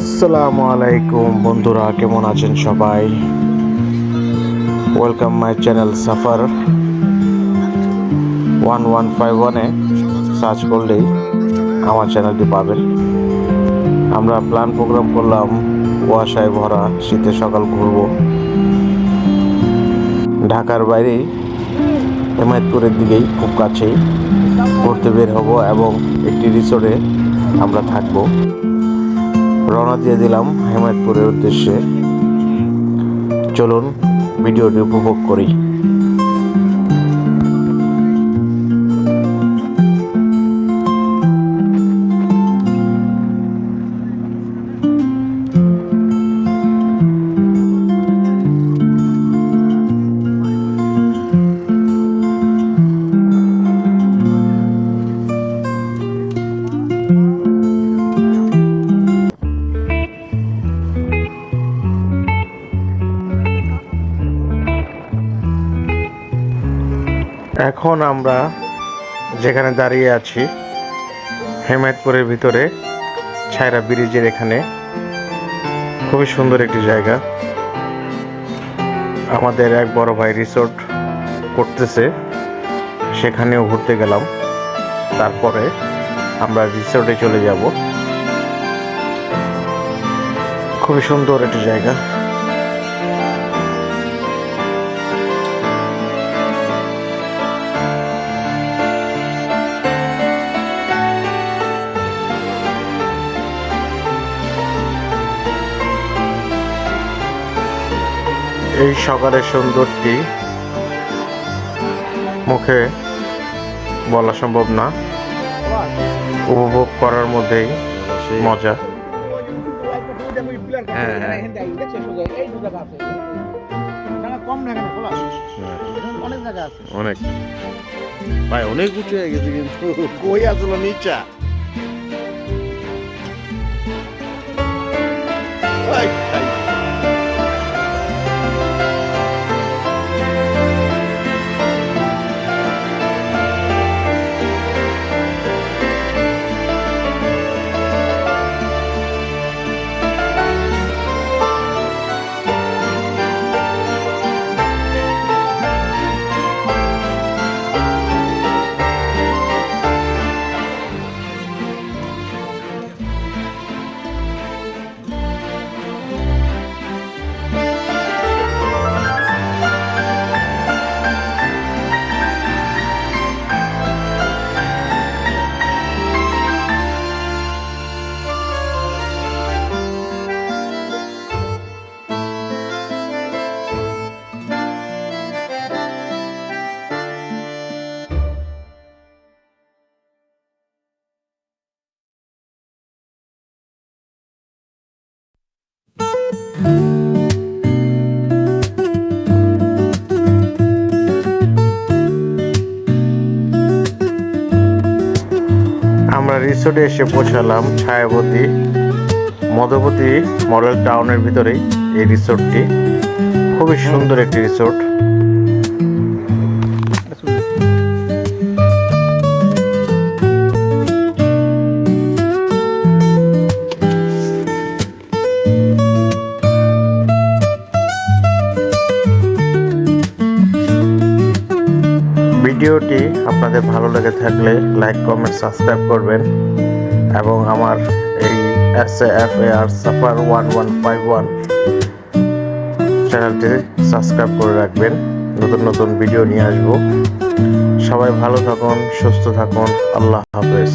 আসসালামু আলাইকুম বন্ধুরা, কেমন আছেন সবাই? ওয়েলকাম মাই চ্যানেল সাফার 1151-এ সার্চ করলেই আমার চ্যানেলটি পাবেন। আমরা প্ল্যান প্রোগ্রাম করলাম কুয়াশায় ভরা শীতের সকাল ঘুরব। ঢাকার বাইরেই হেমায়েতপুরের দিকেই খুব কাছেই ঘুরতে বের হব এবং একটি রিসোর্টে আমরা থাকব। রওনা দিয়ে দিলাম হেমায়েতপুরের উদ্দেশ্যে। চলুন ভিডিওটি উপভোগ করি। এখন আমরা যেখানে দাঁড়িয়ে আছি হেমায়েতপুরের ভিতরে ছায়রা ব্রিজের এখানে, খুবই সুন্দর একটি জায়গা। আমাদের এক বড় ভাই রিসোর্ট করতেছে, সেখানেও ঘুরতে গেলাম। তারপরে আমরা রিসোর্টে চলে যাব। খুবই সুন্দর একটি জায়গা। এই সকালের সৌন্দর্যটি মুখে বলা সম্ভব না, উপভোগ করার মধ্যেই মজা। অনেক ভাই, অনেক উঁচু হয়ে গেছে, কিন্তু কই আসলো নিচা। আমরা রিসোর্টে এসে পৌঁছালাম ছায়াবতী মধুবতী মডেল টাউনের ভিতরেই এই রিসোর্টটি। খুবই সুন্দর একটি রিসোর্ট। ভিডিওটি আপনাদের ভালো লেগে থাকলে লাইক, কমেন্ট, সাবস্ক্রাইব করবেন এবং আমার এই SAFAR সাফার 1151 চ্যানেলটি সাবস্ক্রাইব করে রাখবেন। নতুন নতুন ভিডিও নিয়ে আসবো। সবাই ভালো থাকুন, সুস্থ থাকুন। আল্লাহ হাফেজ।